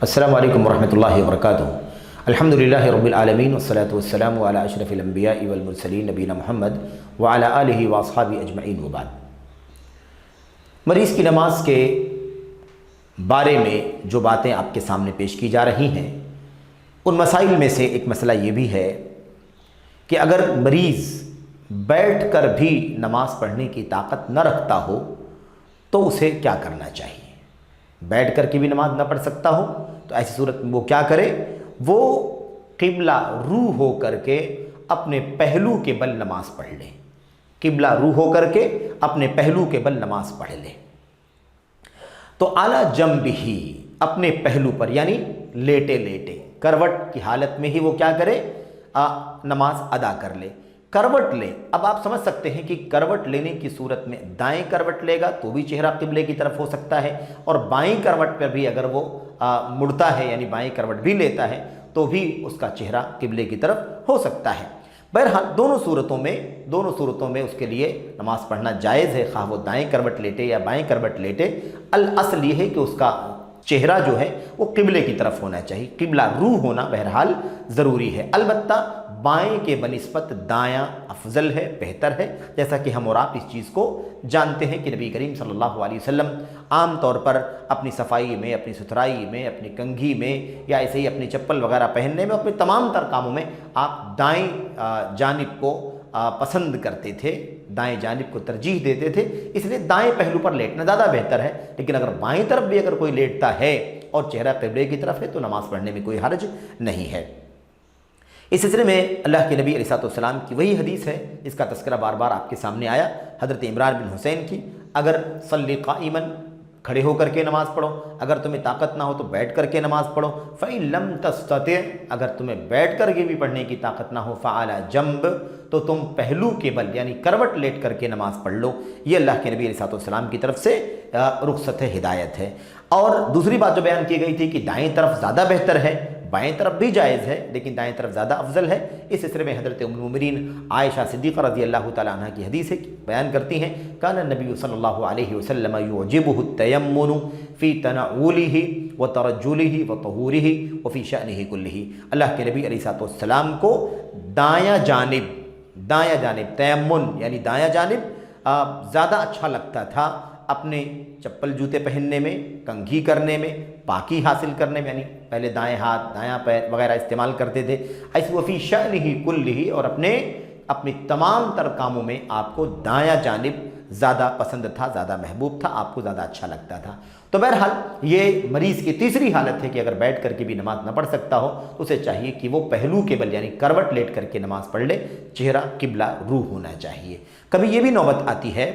अस्सलामु अलैकुम वरहमतुल्लाहि वबरकातुहू। अल्हम्दुलिल्लाहि रब्बिल आलमीन वस्सलातु वस्सलामु अला अशरफिल अंबियाइ वल मुरसलीन नबीना मुहम्मद व अला आलिहि व अस्हाबी अजमईन व बाद। मरीज़ की नमाज के बारे में जो बातें आपके सामने पेश की जा रही हैं, उन मसाइल में से एक मसला ये भी है कि अगर मरीज़ बैठ कर भी नमाज पढ़ने की ताकत न रखता हो तो उसे क्या करना चाहिए। बैठ कर के भी नमाज न पढ़ सकता हो तो ऐसी सूरत में वो क्या करे, वो किबला रू हो करके अपने पहलू के बल नमाज पढ़ ले। किबला रू हो करके अपने पहलू के बल नमाज पढ़ ले तो आला जंबिही, अपने पहलू पर यानी लेटे लेटे करवट की हालत में ही वो क्या करे, नमाज अदा कर ले। करवट ले, अब आप समझ सकते हैं कि करवट लेने की सूरत में दाएं करवट लेगा तो भी चेहरा किबले की तरफ हो सकता है, और बाएं करवट पर भी अगर वो मुड़ता है यानी बाएं करवट भी लेता है तो भी उसका चेहरा किबले की तरफ हो सकता है। बहरहाल दोनों सूरतों में उसके लिए नमाज पढ़ना जायज़ है, खा वो दाएं करवट लेटे या बाएं करवट लेटे। अल असल ये है कि उसका चेहरा जो है वो किबले की तरफ होना चाहिए, किबला रू होना बहरहाल ज़रूरी है। अलबत्ता बाएं के बनिस्बत दायां अफजल है, बेहतर है, जैसा कि हम और आप इस चीज़ को जानते हैं कि नबी करीम सल्लल्लाहु अलैहि वसल्लम आम तौर पर अपनी सफाई में, अपनी सुथराई में, अपनी कंघी में या ऐसे ही अपनी चप्पल वगैरह पहनने में, अपने तमाम तर कामों में आप दाएं जानिब को पसंद करते थे, दाएं जानिब को तरजीह देते थे, इसलिए दाएं पहलू पर लेटना ज़्यादा बेहतर है। लेकिन अगर बाएं तरफ भी अगर कोई लेटता है और चेहरा किबले की तरफ है तो नमाज पढ़ने में कोई हर्ज नहीं है। इस सिलसिले में अल्लाह के नबी अलैहिस्सलाम की वही हदीस है जिसका तज़किरा बार बार आपके सामने आया, हज़रत इमरान बिन हुसैन की, अगर सल्ली क़ाइमन, खड़े होकर के नमाज़ पढ़ो, अगर तुम्हें ताकत ना हो तो बैठ करके नमाज़ पढ़ो, फ़इन लम तस्तति, अगर तुम्हें बैठ करके भी पढ़ने की ताकत ना हो, फ़अला जंब, तो तुम पहलू के बल यानी करवट लेट करके नमाज़ पढ़ लो। ये अल्लाह के नबी अलैहिस्सलाम की तरफ से रुख़सत है, हिदायत है। और दूसरी बात जो बयान की गई थी कि दाएँ तरफ ज़्यादा बेहतर है, बाएं तरफ भी जायज़ है लेकिन दाएं तरफ ज़्यादा अफजल है। इस सिलसिले में हज़रत उम्मुल मोमिनीन आयशा सिद्दीक़ा रज़ी अल्लाह तआला अन्हा की हदीस है, बयान करती हैं, कान नबी सल्लल्लाहु अलैहि वसल्लम युअजिबुहु तयम्मुनु फ़ी तनअउलिही व तरज्जुलिही व तहूरिही व फ़ी शअनिही कुल्लिही। अल्लाह के नबी अलैहिस्सलाम को दायां जानिब तयम्मुन यानी दायां जानिब ज़्यादा अच्छा लगता था, अपने चप्पल जूते पहनने में, कंघी करने में, पाकी हासिल करने में, यानी पहले दाएं हाथ दायां पैर वगैरह इस्तेमाल करते थे। ऐसे वफ़ी शअनिही कुल्लिही, और अपने तमाम तर कामों में आपको दायां जानिब ज़्यादा पसंद था, ज़्यादा महबूब था, आपको ज़्यादा अच्छा लगता था। तो बहरहाल ये मरीज़ की तीसरी हालत है कि अगर बैठ करके भी नमाज न पढ़ सकता हो तो उसे चाहिए कि वो पहलू के बल यानी करवट लेट करके नमाज पढ़ ले, चेहरा किबला रू होना चाहिए। कभी ये भी नौबत आती है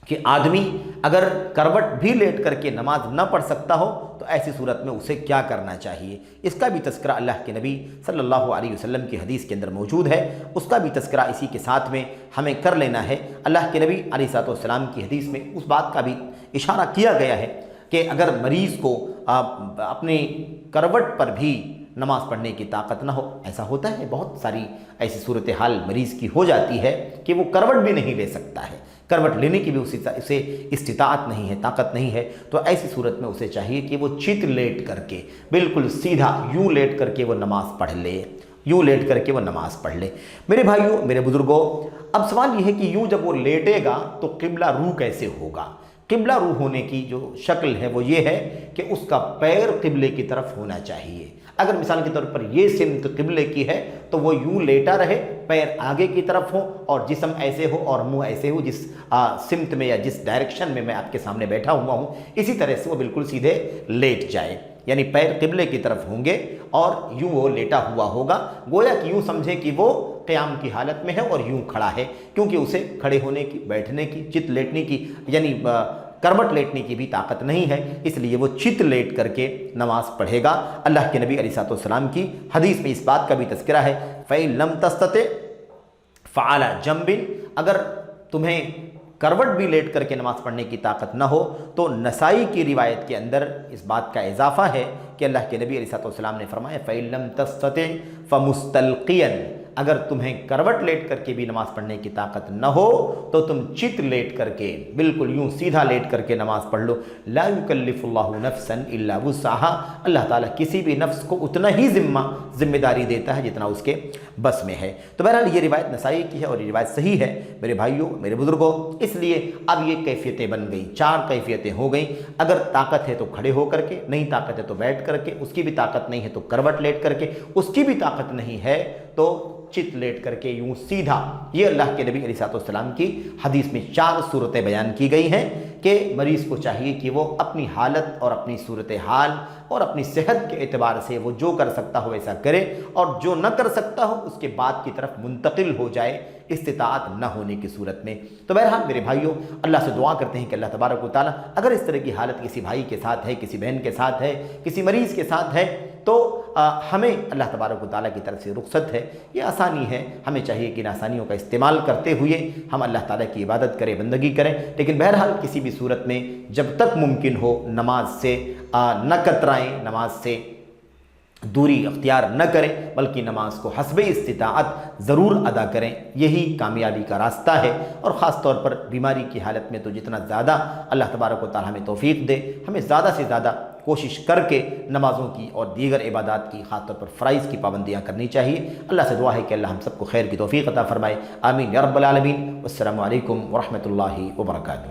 कि आदमी अगर करवट भी लेट करके नमाज न पढ़ सकता हो तो ऐसी सूरत में उसे क्या करना चाहिए, इसका भी तज़किरा अल्लाह के नबी सल्लल्लाहु अलैहि वसल्लम की हदीस के अंदर मौजूद है, उसका भी तज़किरा इसी के साथ में हमें कर लेना है। अल्लाह के नबी अलैहिस्सलाम की हदीस में उस बात का भी इशारा किया गया है कि अगर मरीज़ को अपनी करवट पर भी नमाज़ पढ़ने की ताकत ना हो, ऐसा होता है, बहुत सारी ऐसी सूरत हाल मरीज़ की हो जाती है कि वो करवट भी नहीं ले सकता है, करवट लेने की भी उसे इस्तिताअत नहीं है, ताकत नहीं है, तो ऐसी सूरत में उसे चाहिए कि वो चित लेट करके बिल्कुल सीधा यूँ लेट करके वो नमाज़ पढ़ ले, यूँ लेट करके वो नमाज़ पढ़ ले। मेरे भाइयों, मेरे बुज़ुर्गों, अब सवाल ये है कि यूँ जब वो लेटेगा तो किबला रू कैसे होगा। किबला रू होने की जो शक्ल है वो ये है कि उसका पैर किबले की तरफ होना चाहिए। अगर मिसाल के तौर पर ये सिमत किबले की है तो वो यूँ लेटा रहे, पैर आगे की तरफ हो और जिस्म ऐसे हो और मुंह ऐसे हो, जिस सिमत में या जिस डायरेक्शन में मैं आपके सामने बैठा हुआ हूँ इसी तरह से वो बिल्कुल सीधे लेट जाए, यानी पैर किबले की तरफ होंगे और यूँ वो लेटा हुआ होगा, गोया कि यूँ समझे कि वो क़याम की हालत में है और यूँ खड़ा है, क्योंकि उसे खड़े होने की, बैठने की, चित लेटने की यानी करवट लेटने की भी ताकत नहीं है, इसलिए वो चित लेट करके नमाज पढ़ेगा। अल्लाह के नबी अलैहिस्सलाम की हदीस में इस बात का भी तज़किरा है, फ़इन लम तस्तति फ़अला जंबिन, अगर तुम्हें करवट भी लेट करके नमाज पढ़ने की ताकत न हो तो नसाई की रिवायत के अंदर इस बात का इजाफा है कि अल्लाह के नबी अलैहिस्सलाम ने फरमाया, फ़इन लम तस्तति फ़मुस्तल्क़ियन, اگر تمہیں کروٹ لیٹ کر کے بھی نماز پڑھنے کی طاقت نہ ہو تو تم چت لیٹ کر کے، بالکل یوں سیدھا لیٹ کر کے نماز پڑھ لو۔ لا یکلف اللہ نفسا الا وسعها، اللہ تعالیٰ کسی بھی نفس کو اتنا ہی ذمہ داری دیتا ہے جتنا اس کے بس میں ہے۔ تو بہرحال یہ روایت نسائی کی ہے اور یہ روایت صحیح ہے میرے بھائیوں، میرے بزرگوں۔ اس لیے اب یہ کیفیتیں بن گئیں، 4 کیفیتیں ہو گئیں۔ اگر طاقت ہے تو کھڑے ہو کر کے، نہیں طاقت ہے تو بیٹھ کر کے، اس کی بھی طاقت نہیں ہے تو کروٹ لیٹ کر کے، اس کی بھی طاقت نہیں ہے تو چت لیٹ کر کے یوں سیدھا۔ یہ اللہ کے نبی علیہ السلام کی حدیث میں 4 صورتیں بیان کی گئی ہیں کہ مریض کو چاہیے کہ وہ اپنی حالت اور اپنی صورتحال اور اپنی صحت کے اعتبار سے وہ جو کر سکتا ہو ویسا کرے، اور جو نہ کر سکتا ہو اس کے بعد کی طرف منتقل ہو جائے استطاعت نہ ہونے کی صورت میں۔ تو بہرحال میرے بھائیوں، اللہ سے دعا کرتے ہیں کہ اللہ تبارک و تعالیٰ اگر اس طرح کی حالت کسی بھائی کے ساتھ ہے، کسی بہن کے ساتھ ہے، کسی مریض کے ساتھ ہے تو ہمیں اللہ تبارک و تعالیٰ کی طرف سے رخصت ہے، یہ آسانی ہے، ہمیں چاہیے کہ ان آسانیوں کا استعمال کرتے ہوئے ہم اللہ تعالیٰ کی عبادت کریں، بندگی کریں، لیکن بہرحال کسی بھی صورت میں جب تک ممکن ہو نماز سے نہ کترائیں، نماز سے دوری اختیار نہ کریں، بلکہ نماز کو حسب استطاعت ضرور ادا کریں، یہی کامیابی کا راستہ ہے۔ اور خاص طور پر بیماری کی حالت میں تو جتنا زیادہ اللہ تبارک و تعالیٰ ہمیں توفیق دے، ہمیں زیادہ سے زیادہ کوشش کر کے نمازوں کی اور دیگر عبادات کی، خاص طور پر فرائض کی پابندیاں کرنی چاہیے۔ اللہ سے دعا ہے کہ اللہ ہم سب کو خیر کی توفیق عطا فرمائے، آمین یا رب العالمین۔ والسلام علیکم ورحمۃ اللہ وبرکاتہ۔